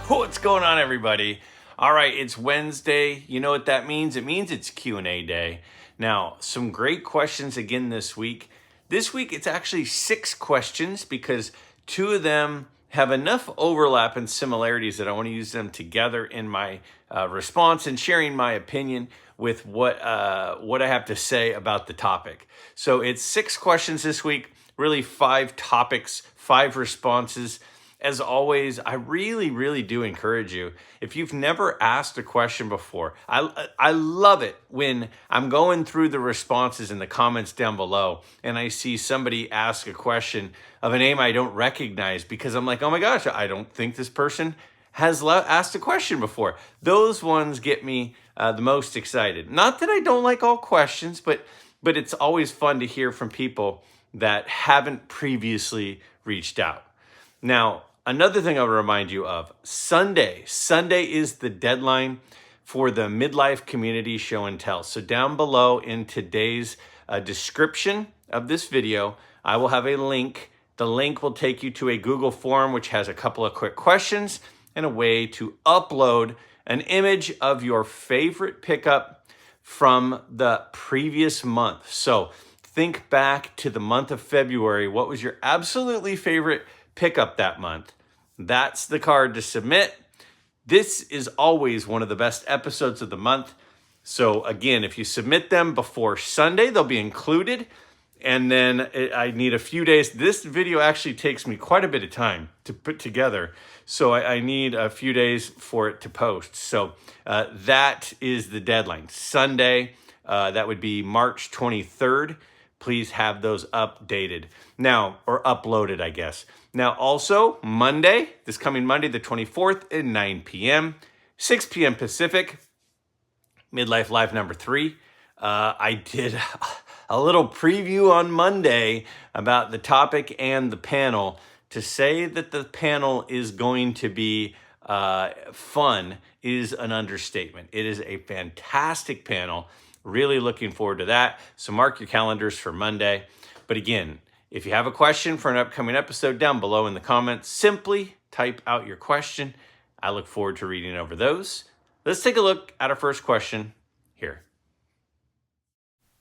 What's going on, everybody? All right, it's Wednesday. You know what that means? It means it's Q&A day. Now, some great questions again this week. This week, it's actually 6 questions because 2 of them have enough overlap and similarities that I want to use them together in my response and sharing my opinion with what I have to say about the topic. So it's 6 questions this week, really 5 topics, 5 responses. As always, I really do encourage you. If you've never asked a question before, I love it when I'm going through the responses in the comments down below and I see somebody ask a question of a name I don't recognize because I'm like, oh my gosh, I don't think this person has asked a question before. Those ones get me the most excited. Not that I don't like all questions, but it's always fun to hear from people that haven't previously reached out. Now, another thing I'll remind you of, Sunday is the deadline for the MidLife Community Show and Tell. So down below in today's description of this video, I will have a link. The link will take you to a Google form, which has a couple of quick questions and a way to upload an image of your favorite pickup from the previous month. So think back to the month of February. What was your absolutely favorite pickup that month? That's the card to submit. This is always one of the best episodes of the month. So again, if you submit them before Sunday, they'll be included. And then I need a few days. This video actually takes me quite a bit of time to put together. So I need a few days for it to post. So that is the deadline. Sunday, that would be March 23rd. Please have those updated now, or uploaded, I guess. Now, also Monday, this coming Monday, the 24th at 9 p.m., 6 p.m. Pacific, MidLife Live number 3. I did a little preview on Monday about the topic and the panel. To say that the panel is going to be fun is an understatement. It is a fantastic panel. Really looking forward to that. So mark your calendars for Monday. But again, if you have a question for an upcoming episode, down below in the comments, simply type out your question. I look forward to reading over those. Let's take a look at our first question here.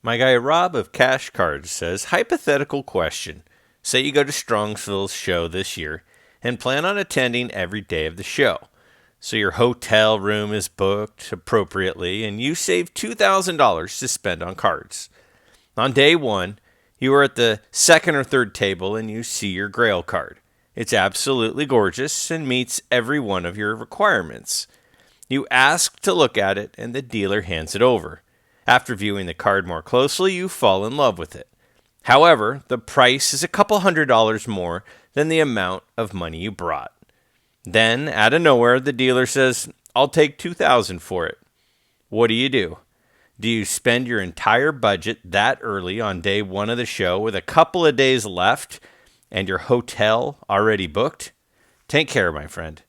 My guy Rob of Cash Cards says, hypothetical question. Say you go to Strongsville's show this year and plan on attending every day of the show. So your hotel room is booked appropriately and you save $2,000 to spend on cards. On day 1, you are at the second or third table and you see your Grail card. It's absolutely gorgeous and meets every one of your requirements. You ask to look at it and the dealer hands it over. After viewing the card more closely, you fall in love with it. However, the price is a couple $100 more than the amount of money you brought. Then, out of nowhere, the dealer says, I'll take $2,000 for it. What do? Do you spend your entire budget that early on day 1 of the show with a couple of days left and your hotel already booked? Take care, my friend.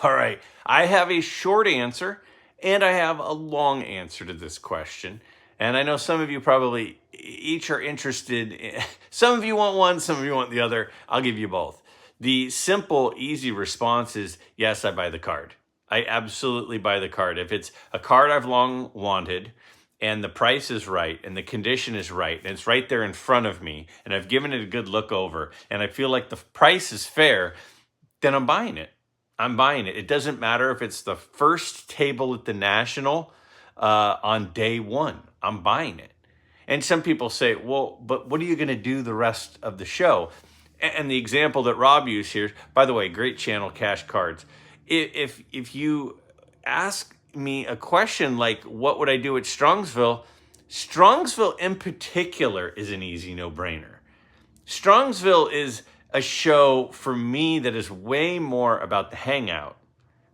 All right. I have a short answer and I have a long answer to this question. And I know some of you probably each are interested. Some of you want one, some of you want the other. I'll give you both. The simple, easy response is, yes, I buy the card. I absolutely buy the card. If it's a card I've long wanted and the price is right and the condition is right and it's right there in front of me and I've given it a good look over and I feel like the price is fair, then I'm buying it. I'm buying it. It doesn't matter if it's the first table at the National on day 1. I'm buying it. And some people say, well, but what are you going to do the rest of the show? And the example that Rob used here, by the way, great channel, Cash Cards. If you ask me a question like, what would I do at Strongsville? Strongsville in particular is an easy no-brainer. Strongsville is a show for me that is way more about the hangout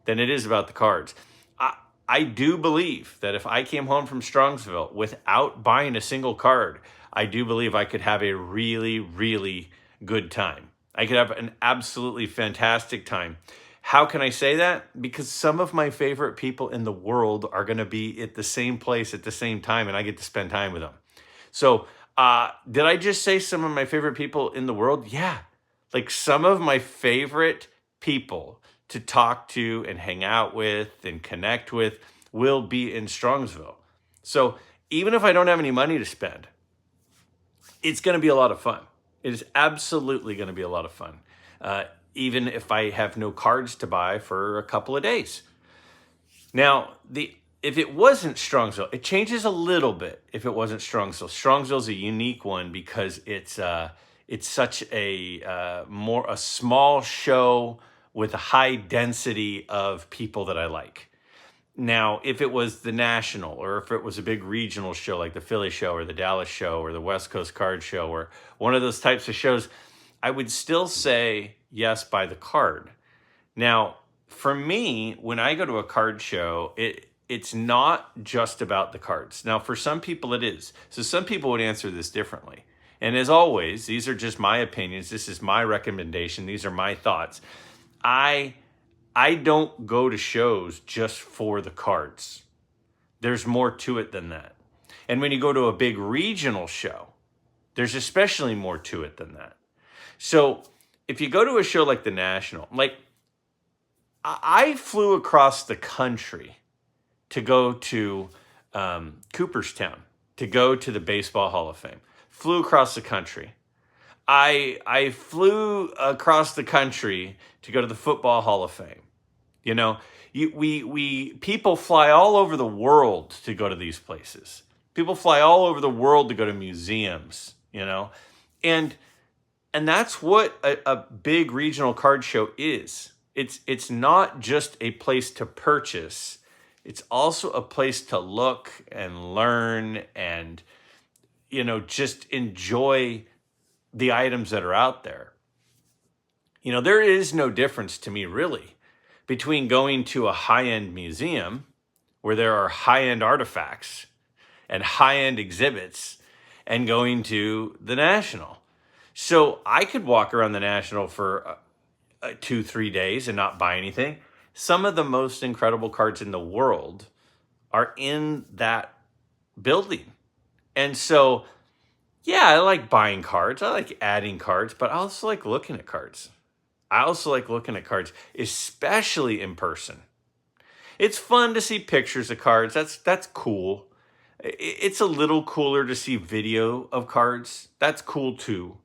than it is about the cards. I do believe that if I came home from Strongsville without buying a single card, I do believe I could have a really good time. I could have an absolutely fantastic time. How can I say that? Because some of my favorite people in the world are going to be at the same place at the same time, and I get to spend time with them. So did I just say some of my favorite people in the world? Yeah. Like some of my favorite people to talk to and hang out with and connect with will be in Strongsville. So even if I don't have any money to spend, it's going to be a lot of fun. It is absolutely going to be a lot of fun. Even if I have no cards to buy for a couple of days. Now, if it wasn't Strongsville, it changes a little bit. If it wasn't Strongsville, Strongsville is a unique one because it's such a small show with a high density of people that I like. Now, if it was the National, or if it was a big regional show like the Philly show or the Dallas show or the West Coast Card show or one of those types of shows, I would still say yes, buy the card. Now, for me, when I go to a card show, it's not just about the cards. Now, for some people it is. So some people would answer this differently. And as always, these are just my opinions. This is my recommendation. These are my thoughts. I don't go to shows just for the cards. There's more to it than that. And when you go to a big regional show, there's especially more to it than that. So if you go to a show like the National, like I flew across the country to go to Cooperstown, to go to the Baseball Hall of Fame. Flew across the country. I flew across the country to go to the Football Hall of Fame. You know, people fly all over the world to go to these places. People fly all over the world to go to museums, you know, and that's what a big regional card show is. It's not just a place to purchase. It's also a place to look and learn and, you know, just enjoy the items that are out there. You know, there is no difference to me really between going to a high-end museum where there are high-end artifacts and high-end exhibits and going to the National. So I could walk around the National for 2-3 days and not buy anything. Some of the most incredible cards in the world are in that building. And so, yeah, I like buying cards. I like adding cards, but I also like looking at cards. I also like looking at cards, especially in person. It's fun to see pictures of cards. That's cool. It's a little cooler to see video of cards. That's cool too.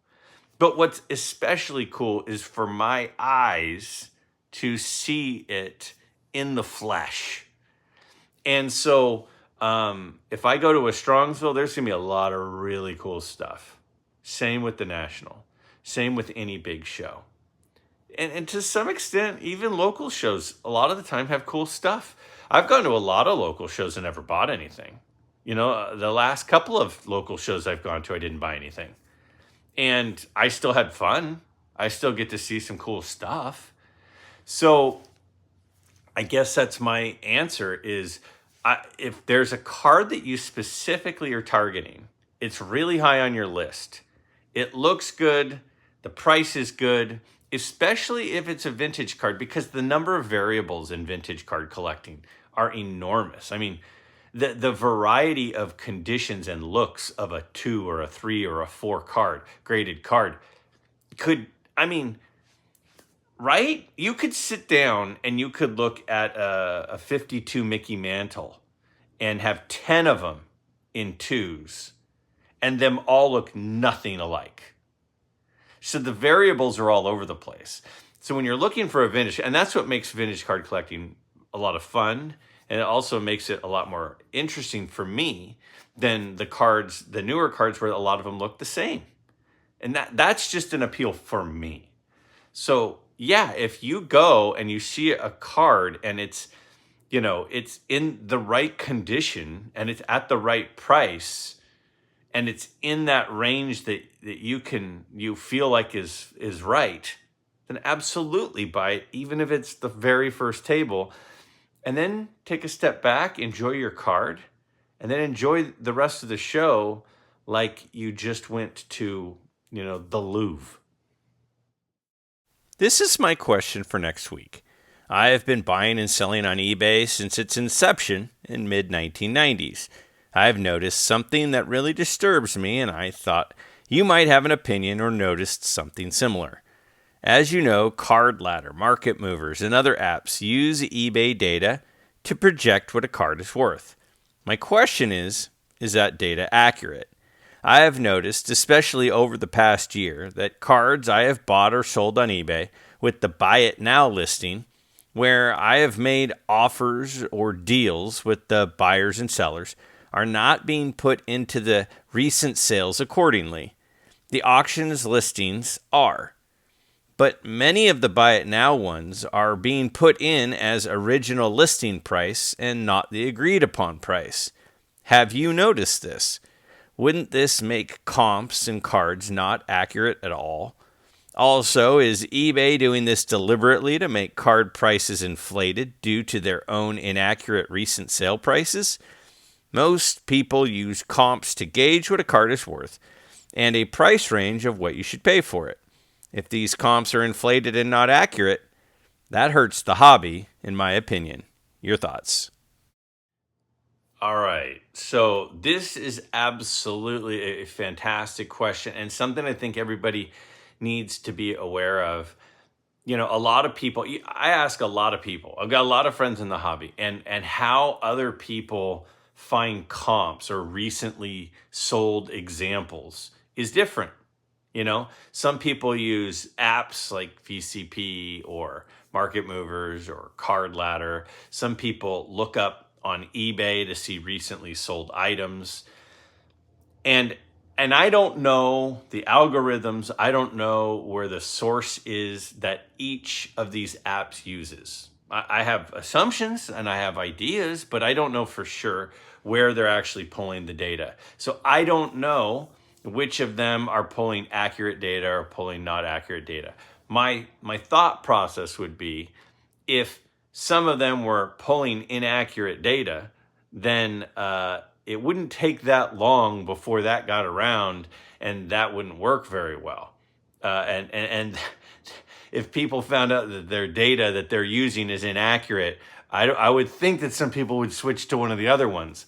But what's especially cool is for my eyes to see it in the flesh. And so if I go to a Strongsville, there's going to be a lot of really cool stuff. Same with the National. Same with any big show. And to some extent, even local shows, a lot of the time have cool stuff. I've gone to a lot of local shows and never bought anything. You know, the last couple of local shows I've gone to, I didn't buy anything. And I still had fun. I still get to see some cool stuff. So I guess that's my answer is if there's a card that you specifically are targeting, it's really high on your list. It looks good. The price is good, especially if it's a vintage card, because the number of variables in vintage card collecting are enormous. I mean, the variety of conditions and looks of a 2 or a 3 or a 4 card, graded card, right? You could sit down and you could look at a 52 Mickey Mantle and have 10 of them in 2s, and them all look nothing alike. So the variables are all over the place. So when you're looking for a vintage, and that's what makes vintage card collecting a lot of fun, and it also makes it a lot more interesting for me than the newer cards where a lot of them look the same. And that's just an appeal for me. So yeah, if you go and you see a card and it's, you know, it's in the right condition and it's at the right price and it's in that range that you feel like is right, then absolutely buy it, even if it's the very first table. And then take a step back, enjoy your card, and then enjoy the rest of the show like you just went to, you know, the Louvre. This is my question for next week. I have been buying and selling on eBay since its inception in mid-1990s. I've noticed something that really disturbs me, and I thought you might have an opinion or noticed something similar. As you know, Card Ladder, Market Movers, and other apps use eBay data to project what a card is worth. My question is that data accurate? I have noticed, especially over the past year, that cards I have bought or sold on eBay with the Buy It Now listing, where I have made offers or deals with the buyers and sellers, are not being put into the recent sales accordingly. The auctions listings are. But many of the Buy It Now ones are being put in as original listing price and not the agreed upon price. Have you noticed this? Wouldn't this make comps and cards not accurate at all? Also, is eBay doing this deliberately to make card prices inflated due to their own inaccurate recent sale prices? Most people use comps to gauge what a card is worth and a price range of what you should pay for it. If these comps are inflated and not accurate, that hurts the hobby, in my opinion. Your thoughts? All right. So this is absolutely a fantastic question and something I think everybody needs to be aware of. A lot of people, I ask a lot of people, I've got a lot of friends in the hobby, and how other people find comps or recently sold examples is different. Some people use apps like VCP or Market Movers or Card Ladder. Some people look up on eBay to see recently sold items. And I don't know the algorithms. I don't know where the source is that each of these apps uses. I have assumptions and I have ideas, but I don't know for sure where they're actually pulling the data. So I don't know which of them are pulling accurate data or pulling not accurate data. My thought process would be, if some of them were pulling inaccurate data, then it wouldn't take that long before that got around, and that wouldn't work very well. And if people found out that their data that they're using is inaccurate, I would think that some people would switch to one of the other ones.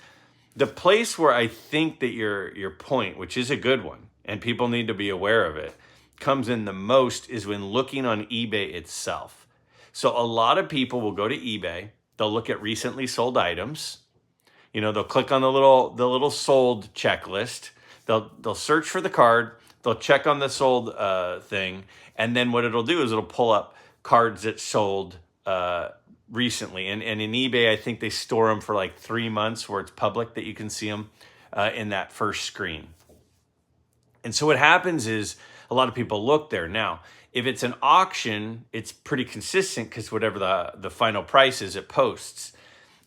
The place where I think that your point, which is a good one, and people need to be aware of it, comes in the most is when looking on eBay itself. So a lot of people will go to eBay, they'll look at recently sold items, they'll click on the little sold checklist, they'll search for the card, they'll check on the sold thing, and then what it'll do is it'll pull up cards that sold recently. And in eBay, I think they store them for like 3 months where it's public that you can see them in that first screen. And so what happens is a lot of people look there. Now, if it's an auction, it's pretty consistent because whatever the final price is, it posts.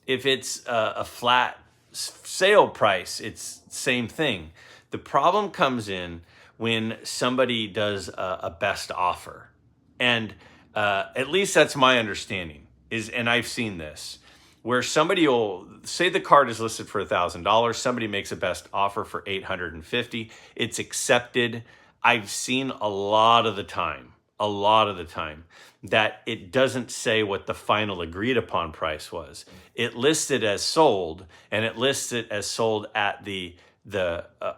If it's a flat sale price, it's same thing. The problem comes in when somebody does a best offer. And at least that's my understanding, and I've seen this, where somebody will say the card is listed for $1,000. Somebody makes a best offer for $850. It's accepted. I've seen a lot of the time that it doesn't say what the final agreed upon price was. It listed as sold, and it listed as sold at the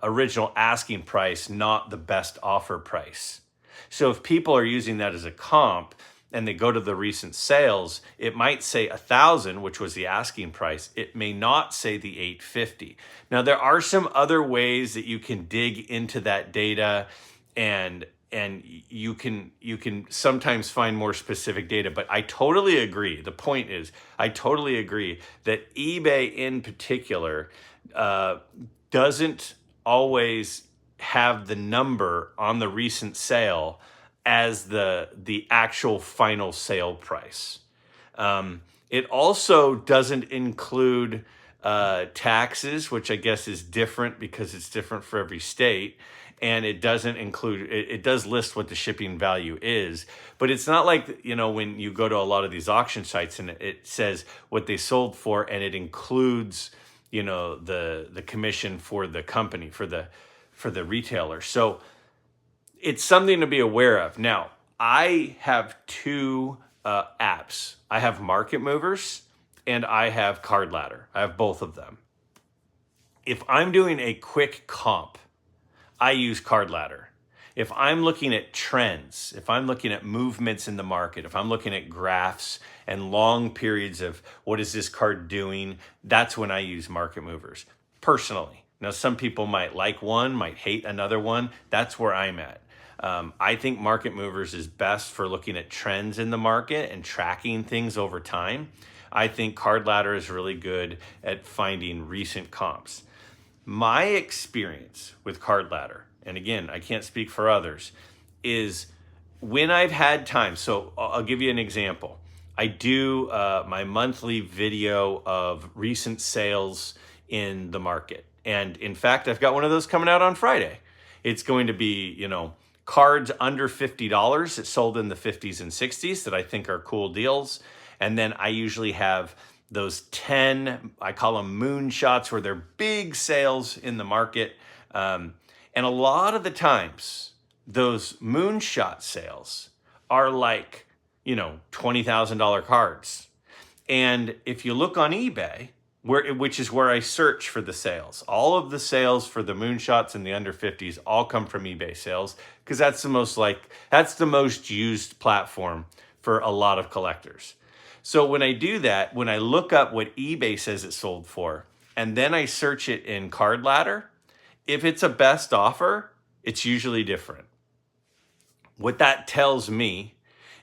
original asking price, not the best offer price. So if people are using that as a comp and they go to the recent sales, it might say 1,000, which was the asking price. It may not say the 850. Now, there are some other ways that you can dig into that data, and you can sometimes find more specific data. But I totally agree. The point is, I totally agree that eBay in particular doesn't always have the number on the recent sale as the actual final sale price. It also doesn't include taxes, which I guess is different because it's different for every state. And it doesn't include, it does list what the shipping value is, but it's not like, when you go to a lot of these auction sites and it says what they sold for, and it includes, the commission for the company, for the retailer. So it's something to be aware of. Now, I have two apps. I have Market Movers and I have Card Ladder. I have both of them. If I'm doing a quick comp, I use Card Ladder. if I'm looking at trends, if I'm looking at movements in the market, if I'm looking at graphs and long periods of what is this card doing, that's when I use market movers personally. Now, some people might like one, might hate another one. That's where I'm at. I think market movers is best for looking at trends in the market and tracking things over time. I think card ladder is really good at finding recent comps. My experience with card ladder, and again, I can't speak for others, is when I've had time. So I'll give you an example. I do my monthly video of recent sales in the market. And in fact, I've got one of those coming out on Friday. It's going to be, cards under $50 that sold in the 50s and 60s that I think are cool deals. And then I usually have those 10, I call them moonshots, where they're big sales in the market. And a lot of the times, those moonshot sales are like, $20,000 cards. And if you look on eBay, which is where I search for the sales, all of the sales for the moonshots and the under 50s all come from eBay sales, because that's the most used platform for a lot of collectors. So when I do that, when I look up what eBay says it sold for, and then I search it in Card Ladder, if it's a best offer, it's usually different. What that tells me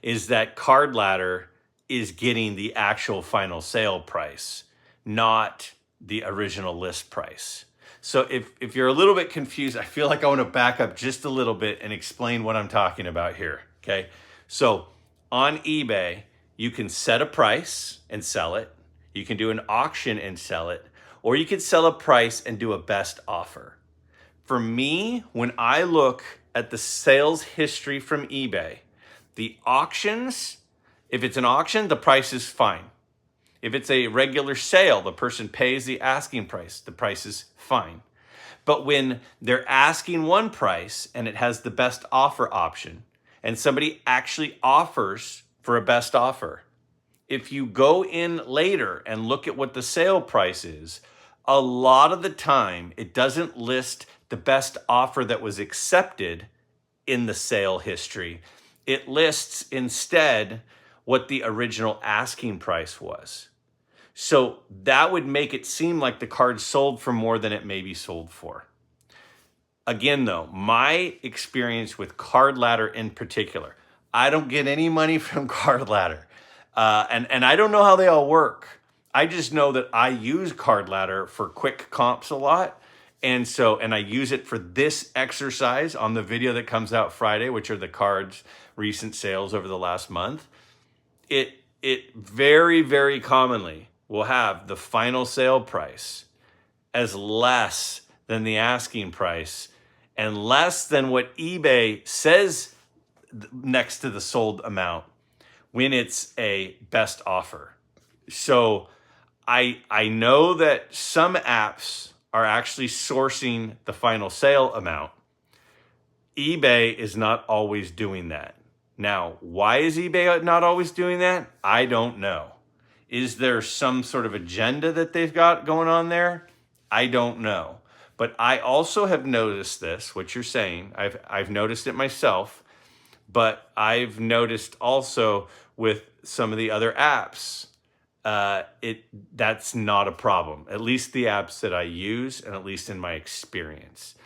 is that Card Ladder is getting the actual final sale price, not the original list price. So if you're a little bit confused, I feel like I want to back up just a little bit and explain what I'm talking about here, okay? So on eBay, you can set a price and sell it. You can do an auction and sell it, or you can sell a price and do a best offer. For me, when I look at the sales history from eBay, the auctions, if it's an auction, the price is fine. If it's a regular sale, the person pays the asking price, the price is fine. But when they're asking one price and it has the best offer option, and somebody actually offers for a best offer, if you go in later and look at what the sale price is, a lot of the time it doesn't list the best offer that was accepted in the sale history. It lists instead what the original asking price was. So that would make it seem like the card sold for more than it may be sold for. Again, though, my experience with Card Ladder in particular, I don't get any money from Card Ladder. And I don't know how they all work. I just know that I use Card Ladder for quick comps a lot. And I use it for this exercise on the video that comes out Friday, which are the cards' recent sales over the last month. It very, very commonly will have the final sale price as less than the asking price and less than what eBay says next to the sold amount when it's a best offer. So I know that some apps are actually sourcing the final sale amount. eBay is not always doing that. Now, why is eBay not always doing that? I don't know. Is there some sort of agenda that they've got going on there? I don't know. But I also have noticed this, what you're saying. I've noticed it myself, but I've noticed also with some of the other apps, that's not a problem. At least the apps that I use, and at least in my experience.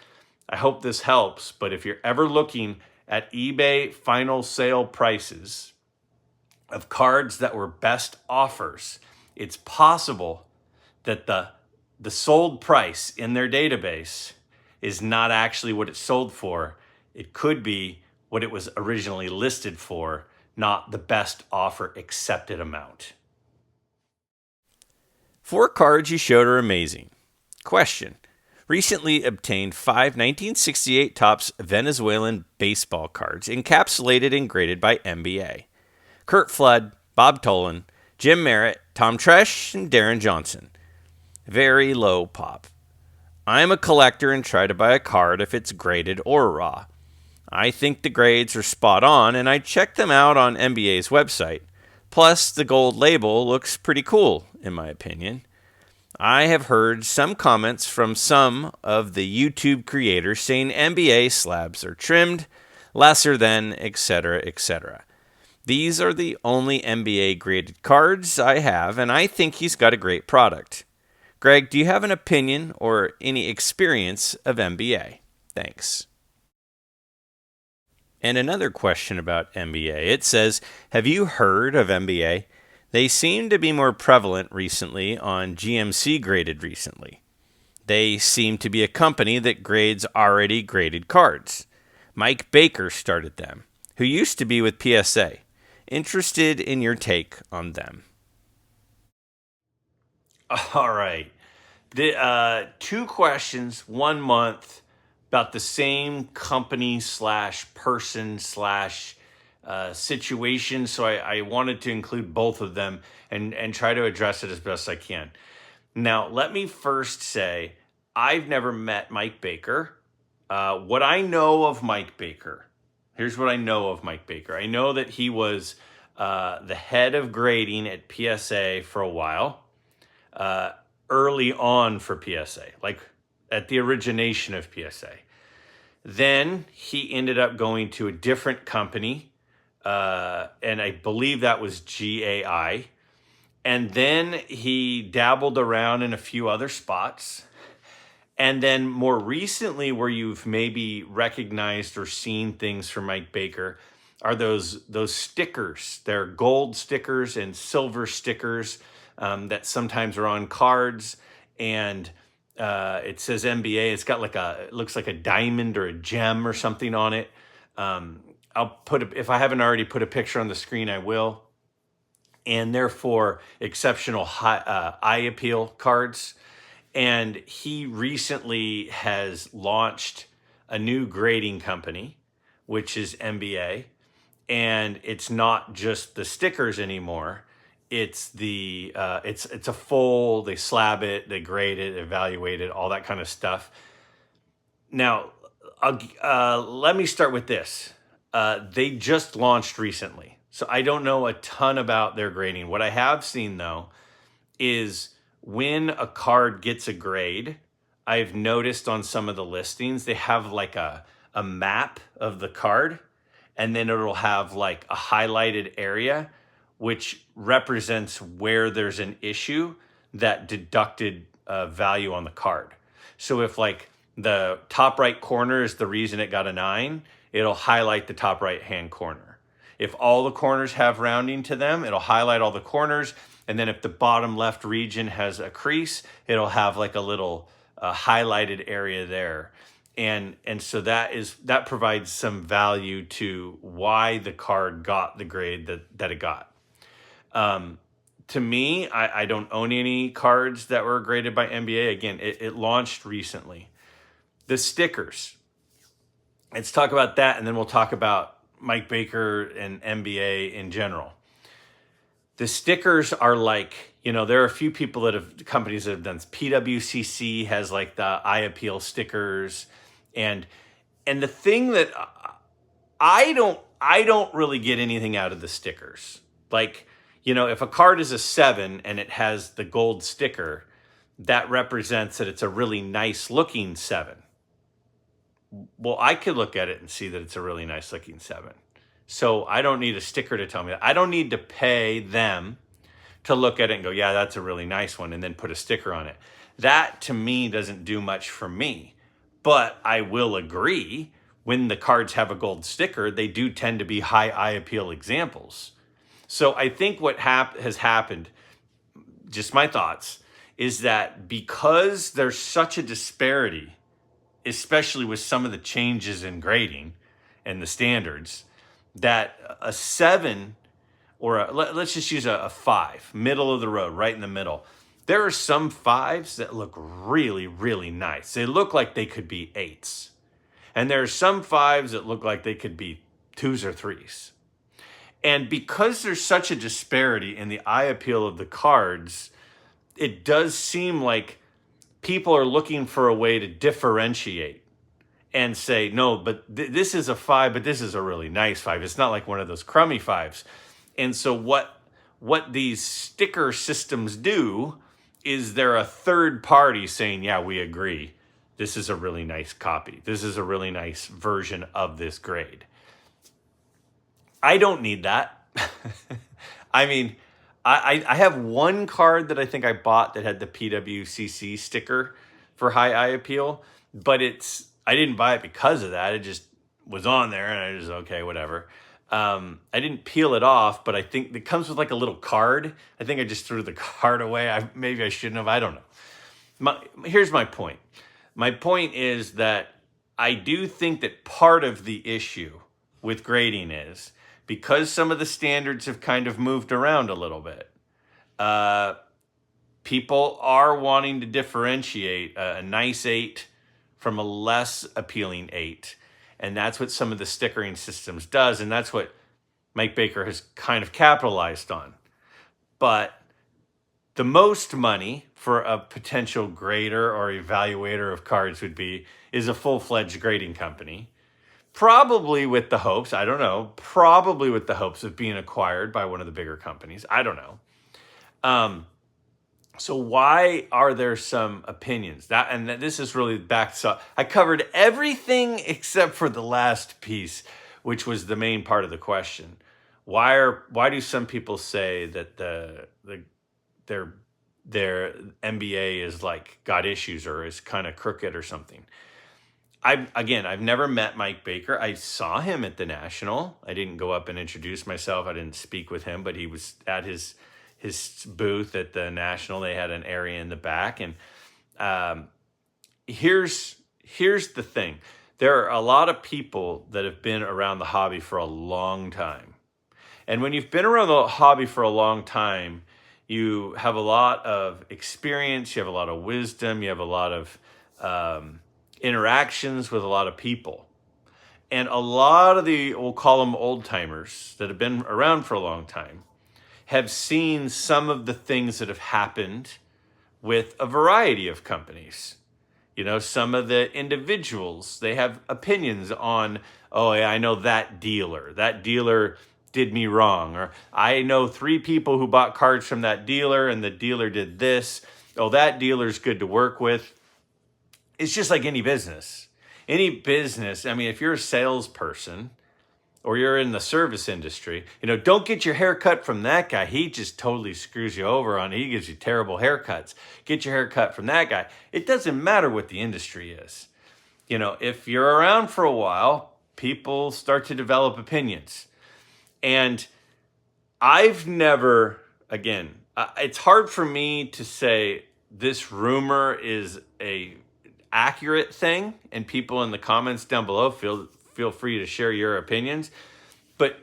I hope this helps, but if you're ever looking at eBay final sale prices of cards that were best offers, it's possible that the sold price in their database is not actually what it sold for. It could be what it was originally listed for, not the best offer accepted amount. 4 cards you showed are amazing. Question. Recently obtained 5 1968 Topps Venezuelan baseball cards encapsulated and graded by NBA. Curt Flood, Bob Tolan, Jim Merritt, Tom Tresh, and Darren Johnson. Very low pop. I'm a collector and try to buy a card if it's graded or raw. I think the grades are spot on, and I checked them out on NBA's website. Plus, the gold label looks pretty cool, in my opinion. I have heard some comments from some of the YouTube creators saying NBA slabs are trimmed, lesser than, etc., etc. These are the only NBA graded cards I have, and I think he's got a great product. Greg, do you have an opinion or any experience of NBA? Thanks. And another question about NBA. It says, have you heard of NBA? They seem to be more prevalent recently on GMC graded recently. They seem to be a company that grades already graded cards. Mike Baker started them, who used to be with PSA. Interested in your take on them. All right. Two questions, 1 month, about the same company slash person slash situation. So I wanted to include both of them and try to address it as best I can. Now, let me first say, I've never met Mike Baker. What I know of Mike Baker, here's what I know of Mike Baker. I know that he was the head of grading at PSA for a while, early on for PSA, like at the origination of PSA. Then he ended up going to a different company, and I believe that was GAI. And then he dabbled around in a few other spots. And then more recently, where you've maybe recognized or seen things from Mike Baker, are those stickers. They're gold stickers and silver stickers that sometimes are on cards. And it says NBA. It's got it looks like a diamond or a gem or something on it. If I haven't already put a picture on the screen, I will. And therefore, exceptional eye appeal cards. And he recently has launched a new grading company, which is MBA. And it's not just the stickers anymore. It's it's a full, they slab it, they grade it, evaluate it, all that kind of stuff. Now, let me start with this. They just launched recently. So I don't know a ton about their grading. What I have seen, though, is when a card gets a grade, I've noticed on some of the listings, they have like a map of the card, and then it'll have like a highlighted area, which represents where there's an issue that deducted value on the card. So if like the top right corner is the reason it got a 9, it'll highlight the top right hand corner. If all the corners have rounding to them, it'll highlight all the corners. And then if the bottom left region has a crease, it'll have like a little highlighted area there. And so that provides some value to why the card got the grade that it got. To me, I don't own any cards that were graded by NBA. Again, it launched recently. The stickers. Let's talk about that, and then we'll talk about Mike Baker and NBA in general. The stickers are like, there are a few companies that have done this. PWCC has like the eye appeal stickers. And the thing that I don't really get anything out of the stickers. Like, if a card is a 7 and it has the gold sticker, that represents that it's a really nice looking 7. Well, I could look at it and see that it's a really nice looking 7. So I don't need a sticker to tell me that. I don't need to pay them to look at it and go, yeah, that's a really nice one, and then put a sticker on it. That, to me, doesn't do much for me. But I will agree, when the cards have a gold sticker, they do tend to be high eye appeal examples. So I think what has happened, just my thoughts, is that because there's such a disparity, especially with some of the changes in grading and the standards, that a 7 or let's just use a 5, middle of the road, right in the middle. There are some 5s that look really, really nice. They look like they could be 8s. And there are some 5s that look like they could be 2s or 3s. And because there's such a disparity in the eye appeal of the cards, it does seem like people are looking for a way to differentiate and say, no, but this is a 5, but this is a really nice 5. It's not like one of those crummy 5s. And so what these sticker systems do is they're a third party saying, yeah, we agree. This is a really nice copy. This is a really nice version of this grade. I don't need that. I mean, I have one card that I think I bought that had the PWCC sticker for high eye appeal, but I didn't buy it because of that. It just was on there and I just, okay, whatever. I didn't peel it off, but I think it comes with like a little card. I think I just threw the card away. Maybe I shouldn't have. I don't know. Here's my point. My point is that I do think that part of the issue with grading is because some of the standards have kind of moved around a little bit. People are wanting to differentiate a nice 8 from a less appealing 8. And that's what some of the stickering systems does. And that's what Mike Baker has kind of capitalized on. But the most money for a potential grader or evaluator of cards is a full-fledged grading company. Probably with the hopes, I don't know, probably with the hopes of being acquired by one of the bigger companies. I don't know. So why are there some opinions? This is really back to, I covered everything except for the last piece, which was the main part of the question. Why do some people say that their MBA is like got issues or is kind of crooked or something? I've never met Mike Baker. I saw him at the National. I didn't go up and introduce myself. I didn't speak with him, but he was at his booth at the National. They had an area in the back. And here's the thing. There are a lot of people that have been around the hobby for a long time. And when you've been around the hobby for a long time, you have a lot of experience, you have a lot of wisdom, you have a lot of interactions with a lot of people. And a lot of we'll call them old timers that have been around for a long time, have seen some of the things that have happened with a variety of companies. You know, some of the individuals, they have opinions on, oh yeah, I know that dealer did me wrong. Or I know 3 people who bought cards from that dealer and the dealer did this. Oh, that dealer's good to work with. It's just like any business. Any business, I mean, if you're a salesperson or you're in the service industry, don't get your hair cut from that guy. He just totally screws you over he gives you terrible haircuts. Get your hair cut from that guy. It doesn't matter what the industry is. If you're around for a while, people start to develop opinions. And I've never, again, it's hard for me to say this rumor is a accurate thing, and people in the comments down below feel free to share your opinions. But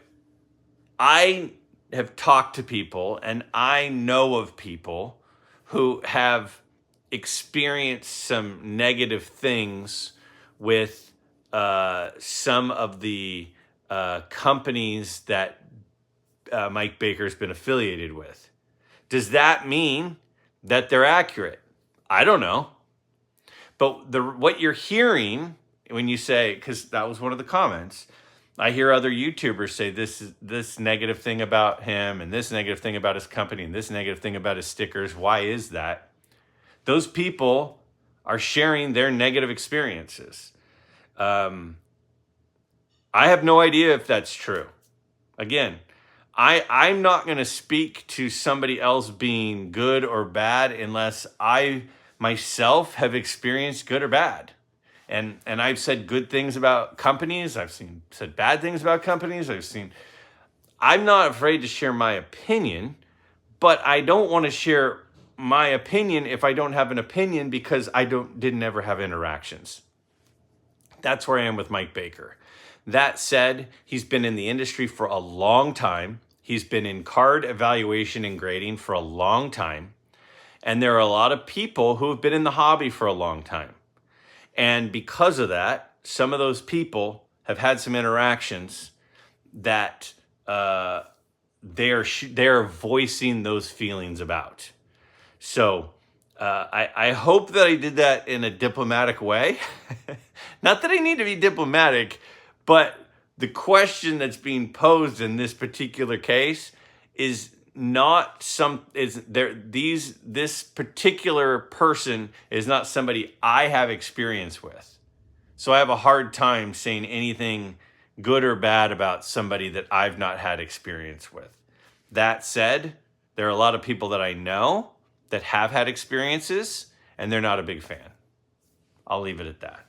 I have talked to people and I know of people who have experienced some negative things with some of the companies that Mike Baker's been affiliated with. Does that mean that they're accurate? I don't know. But what you're hearing when you say, because that was one of the comments, I hear other YouTubers say this negative thing about him and this negative thing about his company and this negative thing about his stickers. Why is that? Those people are sharing their negative experiences. I have no idea if that's true. Again, I'm not going to speak to somebody else being good or bad unless I myself have experienced good or bad. And I've said good things about companies. I've said bad things about companies. I'm not afraid to share my opinion, but I don't want to share my opinion if I don't have an opinion because I didn't ever have interactions. That's where I am with Mike Baker. That said, he's been in the industry for a long time. He's been in card evaluation and grading for a long time. And there are a lot of people who have been in the hobby for a long time. And because of that, some of those people have had some interactions that they're voicing those feelings about. So I hope that I did that in a diplomatic way. Not that I need to be diplomatic, but the question that's being posed in this particular case is not this particular person is not somebody I have experience with. So I have a hard time saying anything good or bad about somebody that I've not had experience with. That said, there are a lot of people that I know that have had experiences and they're not a big fan. I'll leave it at that.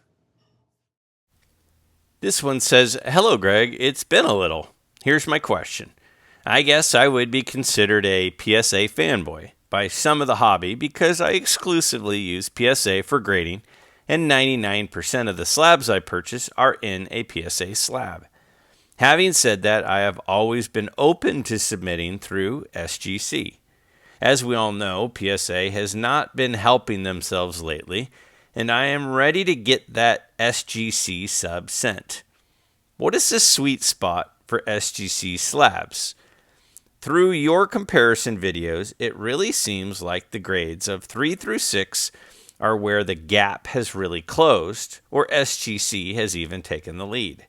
This one says, "Hello, Greg. It's been a little. Here's my question. I guess I would be considered a PSA fanboy by some of the hobby because I exclusively use PSA for grading, and 99% of the slabs I purchase are in a PSA slab. Having said that, I have always been open to submitting through SGC. As we all know, PSA has not been helping themselves lately, and I am ready to get that SGC sub sent. What is the sweet spot for SGC slabs? Through your comparison videos, it really seems like the grades of 3 through 6 are where the gap has really closed, or SGC has even taken the lead.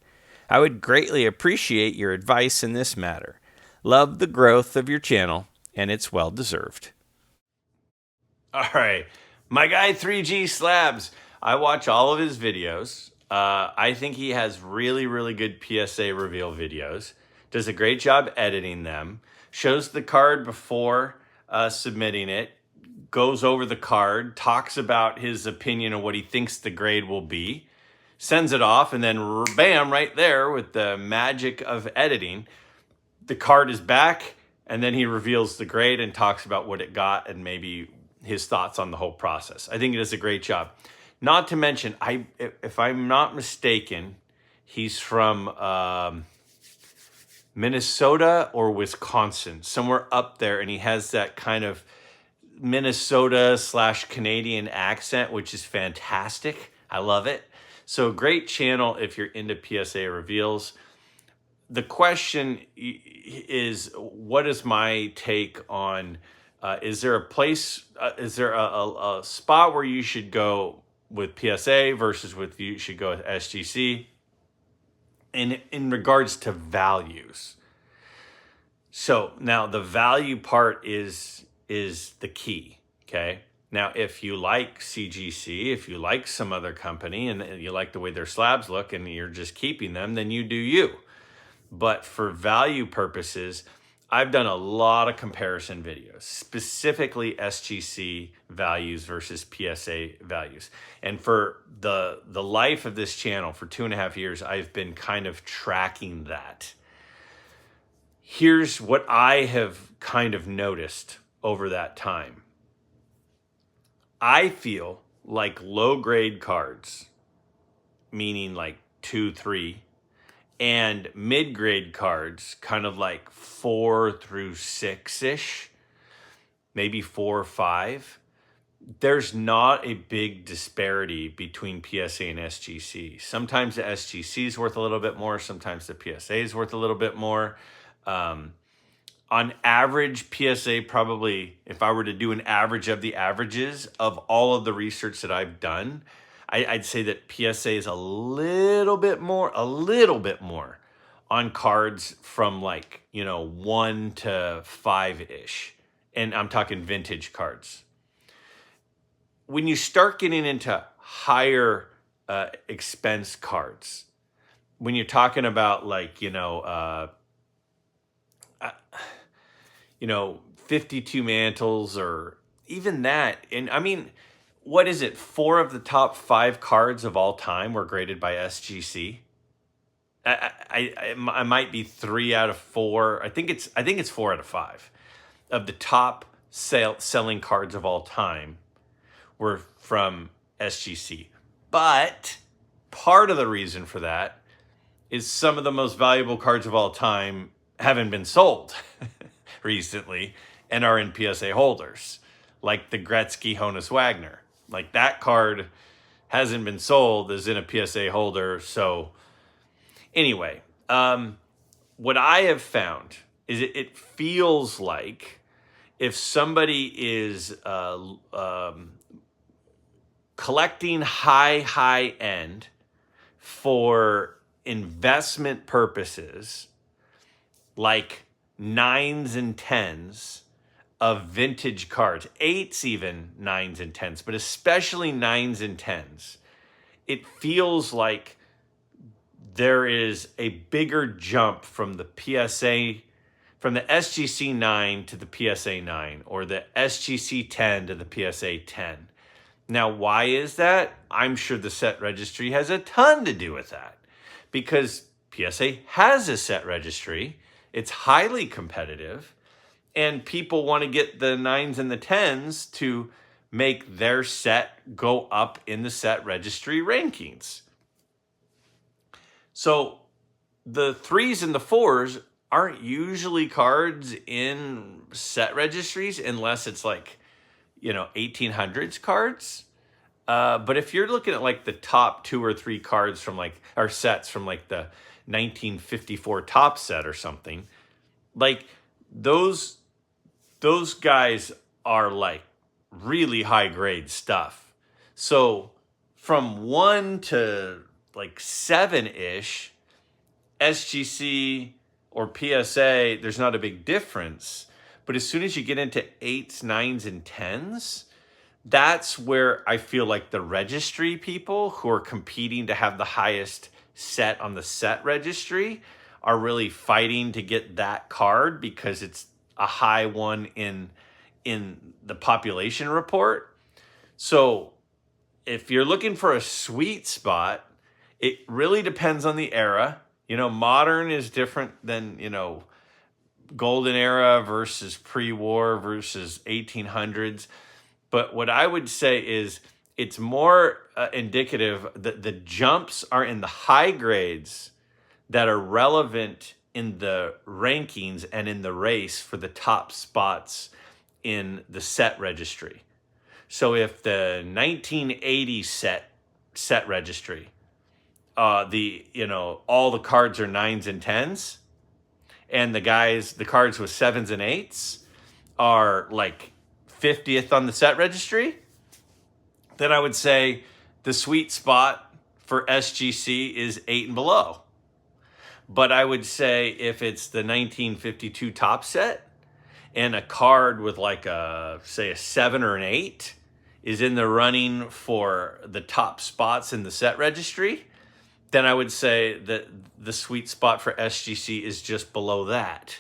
I would greatly appreciate your advice in this matter. Love the growth of your channel, and it's well deserved." All right. My guy 3G Slabs. I watch all of his videos. I think he has really, really good PSA reveal videos. Does a great job editing them. Shows the card before submitting it. Goes over the card. Talks about his opinion of what he thinks the grade will be. Sends it off, and then bam, right there with the magic of editing, the card is back, and then he reveals the grade and talks about what it got and maybe his thoughts on the whole process. I think he does a great job. Not to mention, if I'm not mistaken, he's from Minnesota or Wisconsin, somewhere up there, and he has that kind of Minnesota/Canadian accent, which is fantastic. I love it. So great channel if you're into PSA reveals. The question is, what is my take on, is there a place, is there a spot where you should go with PSA versus with you should go with SGC in regards to values? So now the value part is the key, okay? Now, if you like CGC, if you like some other company and you like the way their slabs look and you're just keeping them, then you do you. But for value purposes, I've done a lot of comparison videos, specifically SGC values versus PSA values. And for the life of this channel, for 2.5 years, I've been kind of tracking that. Here's what I have kind of noticed over that time. I feel like low-grade cards, meaning like 2, 3, and mid-grade cards, kind of like 4 through 6-ish, maybe 4 or 5, there's not a big disparity between PSA and SGC. Sometimes the SGC is worth a little bit more. Sometimes the PSA is worth a little bit more. On average, PSA probably, if I were to do an average of the averages of all of the research that I've done, I'd say that PSA is a little bit more on cards from like, 1 to 5-ish. And I'm talking vintage cards. When you start getting into higher expense cards, when you're talking about like, 52 mantles or even that. And I mean, what is it? 4 of the top 5 cards of all time were graded by SGC. I might be 3 out of 4. I think it's 4 out of 5 of the top selling cards of all time were from SGC. But part of the reason for that is some of the most valuable cards of all time haven't been sold recently and are in PSA holders, like the Gretzky Honus Wagner. Like that card hasn't been sold, is in a PSA holder. So anyway, what I have found is it feels like if somebody is collecting high end for investment purposes, like 9s and 10s of vintage cards, 8s even, 9s and 10s, but especially 9s and 10s, it feels like there is a bigger jump from the from the SGC 9 to the PSA 9, or the SGC 10 to the PSA 10. Now, why is that? I'm sure the set registry has a ton to do with that, because PSA has a set registry. It's highly competitive, and people want to get the 9s and the 10s to make their set go up in the set registry rankings. So the 3s and the 4s aren't usually cards in set registries unless it's like, 1800s cards. But if you're looking at like the top 2 or 3 cards from or sets from like the 1954 top set or something, like those guys are like really high grade stuff. So from 1 to like 7-ish, SGC or PSA, there's not a big difference. But as soon as you get into 8s, 9s, and 10s, that's where I feel like the registry people who are competing to have the highest set on the set registry are really fighting to get that card, because it's a high one in the population report. So if you're looking for a sweet spot, it really depends on the era. Modern is different than, golden era versus pre-war versus 1800s. But what I would say is it's more indicative that the jumps are in the high grades that are relevant in the rankings and in the race for the top spots in the set registry. So if the 1980 set registry, all the cards are 9s and 10s, and the cards with 7s and 8s are like 50th on the set registry, then I would say the sweet spot for SGC is 8 and below. But I would say if it's the 1952 top set and a card with like a 7 or an 8 is in the running for the top spots in the set registry, then I would say that the sweet spot for SGC is just below that.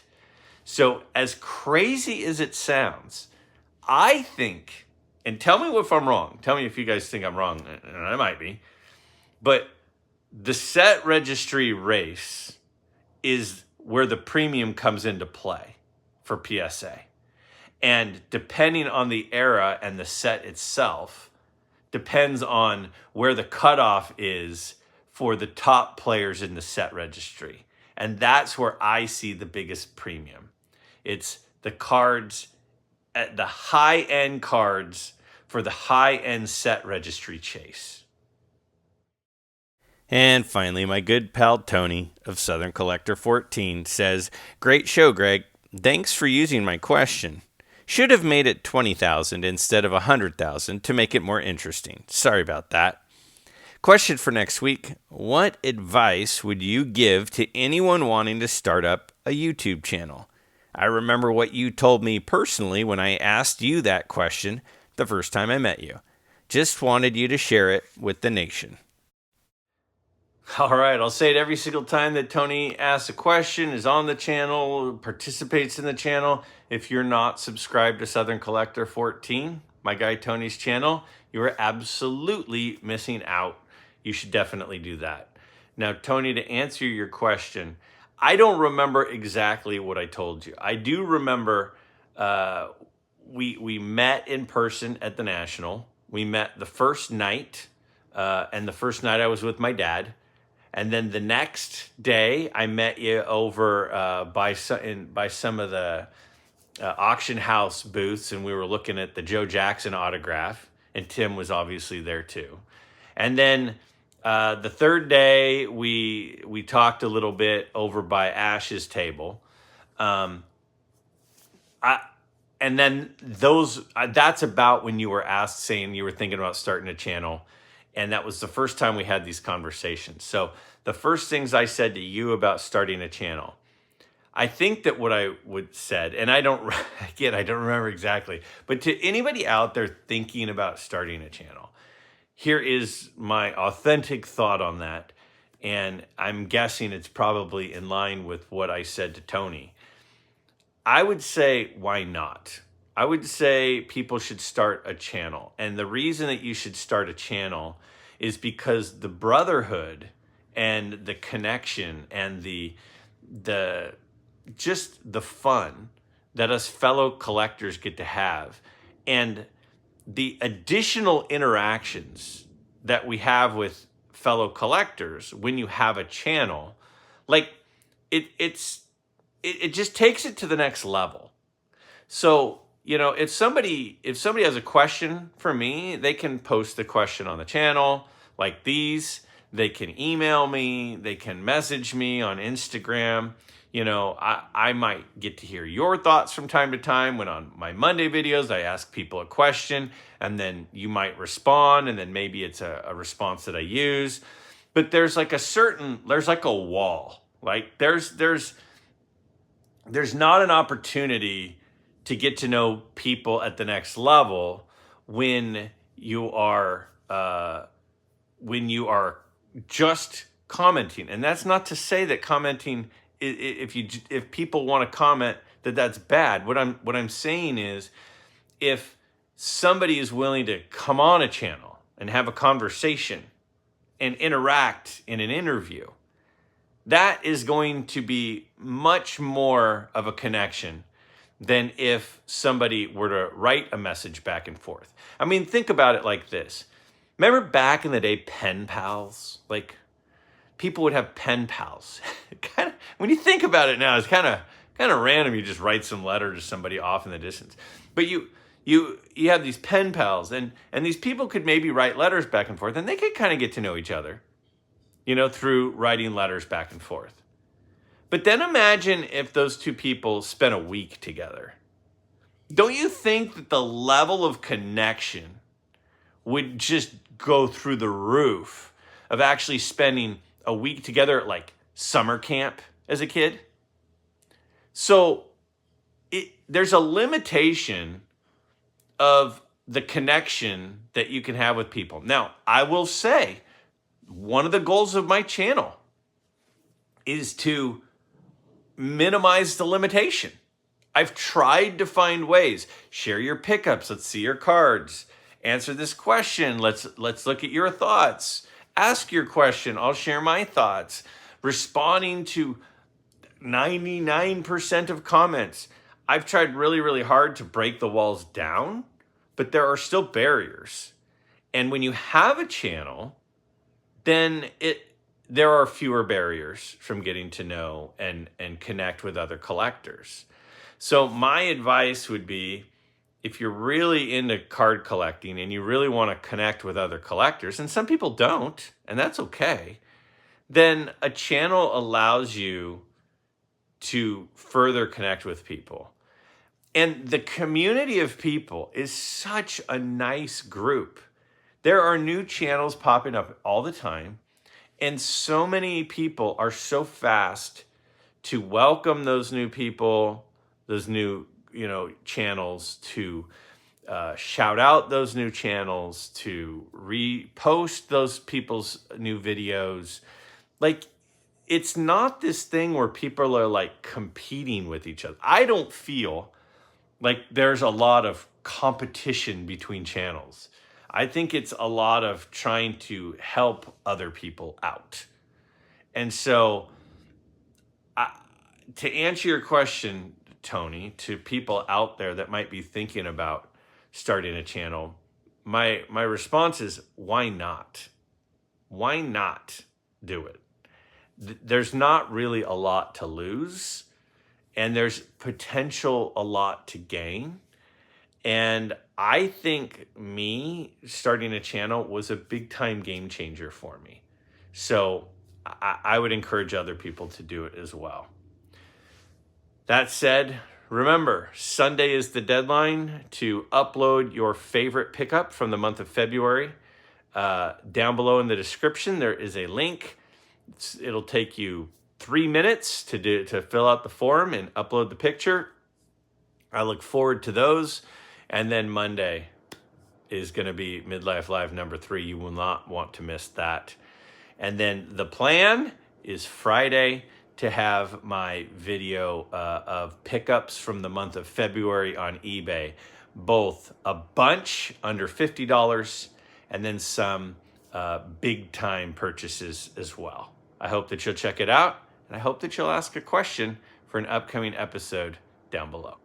So as crazy as it sounds, I think, and tell me if I'm wrong, tell me if you guys think I'm wrong, and I might be, but the set registry race is where the premium comes into play for PSA. And depending on the era and the set itself, depends on where the cutoff is for the top players in the set registry. And that's where I see the biggest premium. It's the cards, at the high-end cards for the high-end set registry chase. And finally, my good pal Tony of Southern Collector 14 says, "Great show, Greg. Thanks for using my question. Should have made it 20,000 instead of 100,000 to make it more interesting. Sorry about that. Question for next week: what advice would you give to anyone wanting to start up a YouTube channel? I remember what you told me personally when I asked you that question the first time I met you. Just wanted you to share it with the nation." All right, I'll say it every single time that Tony asks a question, is on the channel, participates in the channel. If you're not subscribed to Southern Collector 14, my guy Tony's channel, you are absolutely missing out. You should definitely do that. Now, Tony, to answer your question, I don't remember exactly what I told you. I do remember we met in person at the National. We met the first night, and the first night I was with my dad. And then the next day, I met you over by some of the auction house booths, and we were looking at the Joe Jackson autograph, and Tim was obviously there too. And then the third day, we talked a little bit over by Ash's table. And then that's about when you were asked, saying you were thinking about starting a channel. And that was the first time we had these conversations. So the first things I said to you about starting a channel, I think that what I would said, and I don't remember exactly, but to anybody out there thinking about starting a channel, here is my authentic thought on that. And I'm guessing it's probably in line with what I said to Tony. I would say, why not? I would say people should start a channel. And the reason that you should start a channel is because the brotherhood and the connection and the just the fun that us fellow collectors get to have, and the additional interactions that we have with fellow collectors when you have a channel, like it just takes it to the next level. So, if somebody has a question for me, they can post the question on the channel like these. They can email me, they can message me on Instagram. I might get to hear your thoughts from time to time when on my Monday videos, I ask people a question and then you might respond, and then maybe it's a response that I use. But there's like a wall. Like there's not an opportunity to get to know people at the next level when you are just commenting. And that's not to say that commenting, if people want to comment, that's bad. What I'm saying is, if somebody is willing to come on a channel and have a conversation and interact in an interview, that is going to be much more of a connection than if somebody were to write a message back and forth. I mean, think about it like this. Remember back in the day, pen pals? Like, people would have pen pals. When you think about it now, it's kind of random. You just write some letter to somebody off in the distance. But you have these pen pals, and these people could maybe write letters back and forth, and they could kind of get to know each other, through writing letters back and forth. But then imagine if those two people spent a week together. Don't you think that the level of connection would just go through the roof of actually spending a week together at like summer camp as a kid? So there's a limitation of the connection that you can have with people. Now, I will say, one of the goals of my channel is to minimize the limitation. I've tried to find ways. Share your pickups. Let's see your cards. Answer this question. Let's look at your thoughts. Ask your question. I'll share my thoughts. Responding to 99% of comments. I've tried really, really hard to break the walls down, but there are still barriers. And when you have a channel, then there are fewer barriers from getting to know and connect with other collectors. So my advice would be, if you're really into card collecting and you really want to connect with other collectors, and some people don't, and that's okay, then a channel allows you to further connect with people. And the community of people is such a nice group. There are new channels popping up all the time, and so many people are so fast to welcome those new people, those new channels, to shout out those new channels, to repost those people's new videos. Like, it's not this thing where people are like competing with each other. I don't feel like there's a lot of competition between channels. I think it's a lot of trying to help other people out. And so, to answer your question, Tony, to people out there that might be thinking about starting a channel, my response is, why not? Why not do it? There's not really a lot to lose, and there's potential a lot to gain. And I think me starting a channel was a big time game changer for me. So I would encourage other people to do it as well. That said, remember, Sunday is the deadline to upload your favorite pickup from the month of February. Down below in the description, there is a link. It'll take you 3 minutes to fill out the form and upload the picture. I look forward to those. And then Monday is going to be Midlife Live number 3. You will not want to miss that. And then the plan is Friday to have my video of pickups from the month of February on eBay. Both a bunch under $50 and then some big time purchases as well. I hope that you'll check it out, and I hope that you'll ask a question for an upcoming episode down below.